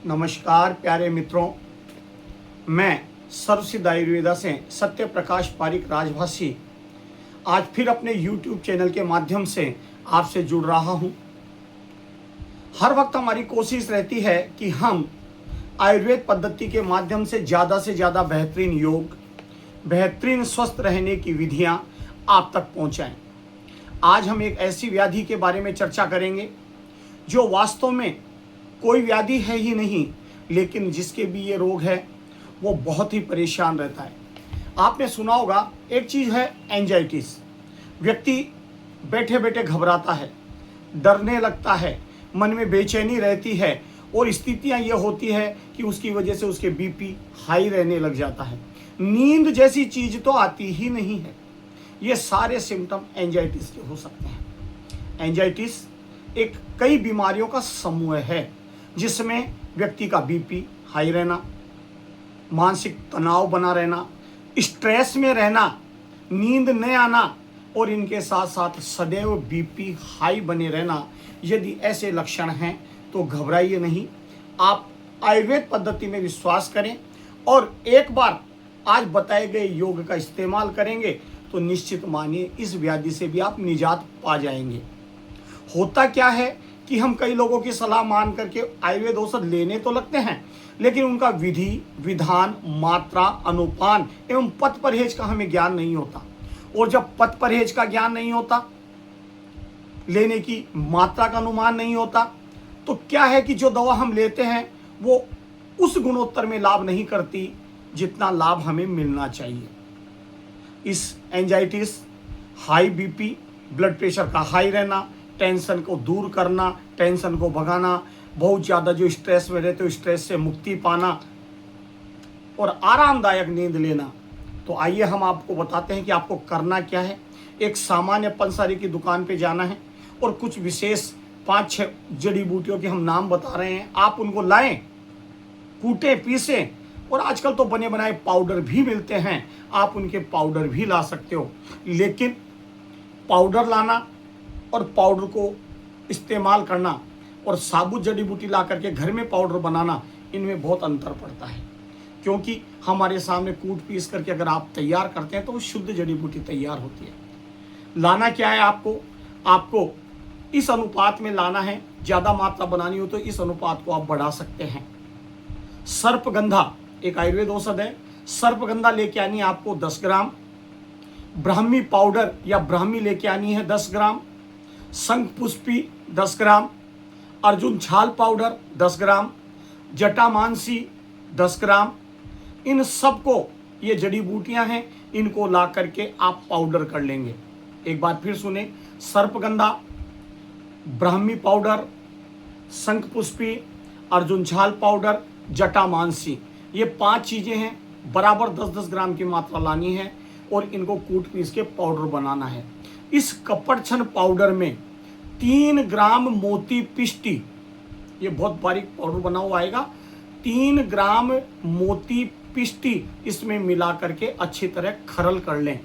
नमस्कार प्यारे मित्रों, मैं सर्वसिद्ध आयुर्वेदा से सत्य प्रकाश पारिक राजभाषी आज फिर अपने YouTube चैनल के माध्यम से आपसे जुड़ रहा हूं। हर वक्त हमारी कोशिश रहती है कि हम आयुर्वेद पद्धति के माध्यम से ज़्यादा बेहतरीन योग, बेहतरीन स्वस्थ रहने की विधियां आप तक पहुंचाएं। आज हम एक ऐसी व्याधि के बारे में चर्चा करेंगे जो वास्तव में कोई व्याधि है ही नहीं, लेकिन जिसके भी ये रोग है वो बहुत ही परेशान रहता है। आपने सुना होगा, एक चीज़ है एंजाइटिस। व्यक्ति बैठे बैठे घबराता है, डरने लगता है, मन में बेचैनी रहती है और स्थितियां ये होती है कि उसकी वजह से उसके बीपी हाई रहने लग जाता है। नींद जैसी चीज़ तो आती ही नहीं है। ये सारे सिम्टम एंजाइटिस के हो सकते हैं। एंजाइटिस एक कई बीमारियों का समूह है जिसमें व्यक्ति का बीपी हाई रहना, मानसिक तनाव बना रहना, स्ट्रेस में रहना, नींद न आना और इनके साथ साथ सदैव बीपी हाई बने रहना। यदि ऐसे लक्षण हैं तो घबराइए नहीं, आप आयुर्वेद पद्धति में विश्वास करें और एक बार आज बताए गए योग का इस्तेमाल करेंगे तो निश्चित मानिए इस व्याधि से भी आप निजात पा जाएंगे। होता क्या है कि हम कई लोगों की सलाह मान करके आयुर्वेद औषध लेने तो लगते हैं, लेकिन उनका विधि विधान, मात्रा, अनुपान एवं पथ परहेज का हमें ज्ञान नहीं होता। और जब पथ परहेज का ज्ञान नहीं होता, लेने की मात्रा का अनुमान नहीं होता, तो क्या है कि जो दवा हम लेते हैं वो उस गुणोत्तर में लाभ नहीं करती जितना लाभ हमें मिलना चाहिए। इस एंजाइटिस, हाई बीपी, ब्लड प्रेशर का हाई रहना, टेंशन को दूर करना, टेंशन को भगाना, बहुत ज़्यादा जो स्ट्रेस में रहते हो स्ट्रेस से मुक्ति पाना और आरामदायक नींद लेना। तो आइए हम आपको बताते हैं कि आपको करना क्या है। एक सामान्य पंसारी की दुकान पे जाना है और कुछ विशेष 5-6 जड़ी बूटियों के हम नाम बता रहे हैं, आप उनको लाएं, कूटें, पीसें और आजकल तो बने बनाए पाउडर भी मिलते हैं, आप उनके पाउडर भी ला सकते हो। लेकिन पाउडर लाना और पाउडर को इस्तेमाल करना और साबुत जड़ी बूटी ला करके घर में पाउडर बनाना, इनमें बहुत अंतर पड़ता है। क्योंकि हमारे सामने कूट पीस करके अगर आप तैयार करते हैं तो वो शुद्ध जड़ी बूटी तैयार होती है। लाना क्या है आपको इस अनुपात में लाना है। ज़्यादा मात्रा बनानी हो तो इस अनुपात को आप बढ़ा सकते हैं। सर्पगंधा एक आयुर्वेद औषध है। सर्पगंधा लेके आनी है आपको 10 ग्राम। ब्राह्मी पाउडर या ब्राह्मी लेके आनी है 10 ग्राम। शंखपुष्पी 10 ग्राम। अर्जुन छाल पाउडर 10 ग्राम। जटामांसी 10 ग्राम। इन सबको, ये जड़ी बूटियां हैं, इनको ला करके आप पाउडर कर लेंगे। एक बार फिर सुने, सर्पगंधा, ब्राह्मी पाउडर, शंखपुष्पी, अर्जुन छाल पाउडर, जटामांसी, ये 5 चीज़ें हैं। बराबर 10-10 ग्राम की मात्रा लानी है और इनको कूट पीस के पाउडर बनाना है। इस कपड़छन पाउडर में 3 ग्राम मोती पिष्टी, ये बहुत बारीक पाउडर बना हुआ आएगा, 3 ग्राम मोती पिष्टी इसमें मिला करके अच्छी तरह खरल कर लें।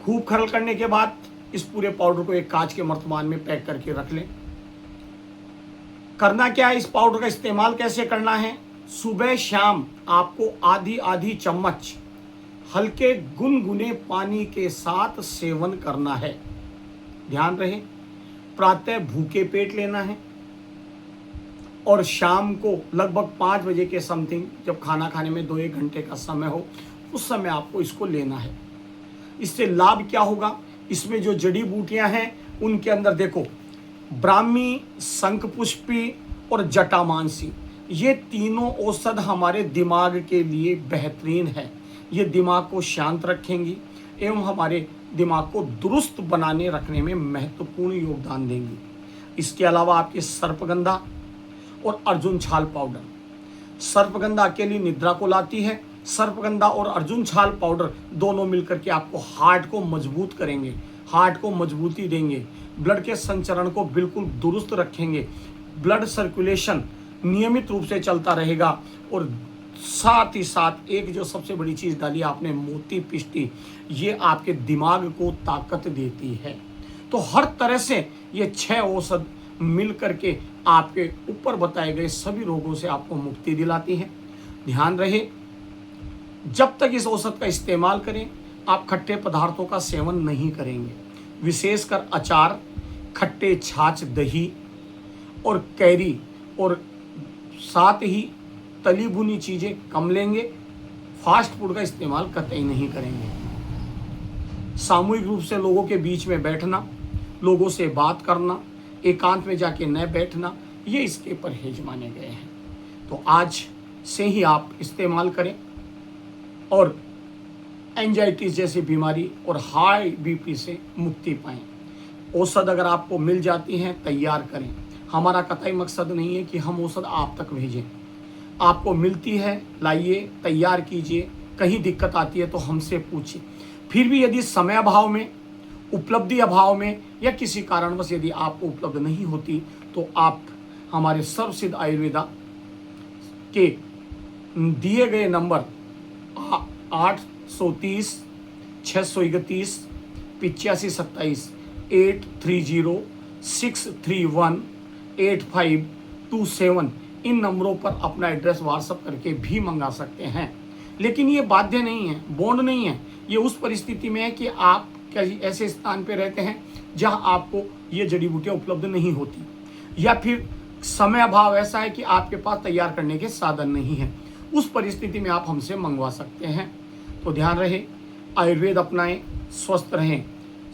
खूब खरल करने के बाद इस पूरे पाउडर को एक कांच के मर्तमान में पैक करके रख लें। करना क्या है, इस पाउडर का इस्तेमाल कैसे करना है। सुबह शाम आपको आधी चम्मच हल्के गुनगुने पानी के साथ सेवन करना है। ध्यान रहे, प्रातः भूखे पेट लेना है और शाम को लगभग 5 बजे के समथिंग, जब खाना खाने में 2-1 घंटे का समय हो, उस समय आपको इसको लेना है। इससे लाभ क्या होगा, इसमें जो जड़ी बूटियां हैं उनके अंदर देखो, ब्राह्मी, शंखपुष्पी और जटामांसी, ये तीनों औषध हमारे दिमाग के लिए बेहतरीन है। ये दिमाग को शांत रखेंगी एवं हमारे दिमाग को दुरुस्त बनाने रखने में महत्वपूर्ण योगदान देंगी। इसके अलावा आपके सर्पगंधा और अर्जुन छाल पाउडर, सर्पगंधा अकेली निद्रा को लाती है, सर्पगंधा और अर्जुन छाल पाउडर दोनों मिलकर के आपको हार्ट को मजबूत करेंगे, हार्ट को मजबूती देंगे, ब्लड के संचरण को बिल्कुल दुरुस्त रखेंगे, ब्लड सर्कुलेशन नियमित रूप से चलता रहेगा और साथ ही साथ एक जो सबसे बड़ी चीज़ डाली आपने, मोती पिष्टी, ये आपके दिमाग को ताकत देती है। तो हर तरह से ये 6 औषध मिल करके आपके ऊपर बताए गए सभी रोगों से आपको मुक्ति दिलाती है। ध्यान रहे, जब तक इस औषध का इस्तेमाल करें आप खट्टे पदार्थों का सेवन नहीं करेंगे, विशेषकर अचार, खट्टे छाछ, दही और कैरी, और साथ ही तली भुनी चीज़ें कम लेंगे। फास्ट फूड का इस्तेमाल कतई नहीं करेंगे। सामूहिक रूप से लोगों के बीच में बैठना, लोगों से बात करना, एकांत में जाके न बैठना, ये इसके परहेज माने गए हैं। तो आज से ही आप इस्तेमाल करें और एंजाइटी जैसी बीमारी और हाई बीपी से मुक्ति पाएं। औषध अगर आपको मिल जाती हैं तैयार करें। हमारा कतई मकसद नहीं है कि हम औषध आप तक भेजें। आपको मिलती है लाइए, तैयार कीजिए। कहीं दिक्कत आती है तो हमसे पूछिए। फिर भी यदि समय अभाव में, उपलब्धि अभाव में या किसी कारणवश यदि आपको उपलब्ध नहीं होती तो आप हमारे सर्वसिद्ध आयुर्वेदा के दिए गए नंबर 830 631 8527 830 631 8527 इन नंबरों पर अपना एड्रेस व्हाट्सअप करके भी मंगा सकते हैं। लेकिन ये बाध्य नहीं है, बॉन्ड नहीं है। ये उस परिस्थिति में है कि आप ऐसे स्थान पे रहते हैं जहां आपको ये जड़ी बूटियां उपलब्ध नहीं होती, या फिर समय अभाव ऐसा है कि आपके पास तैयार करने के साधन नहीं है। उस परिस्थिति में आप हमसे मंगवा सकते हैं। तो ध्यान रहे, आयुर्वेद अपनाएं, स्वस्थ रहें।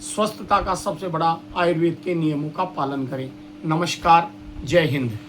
स्वस्थता का सबसे बड़ा आयुर्वेद के नियमों का पालन करें। नमस्कार, जय हिंद।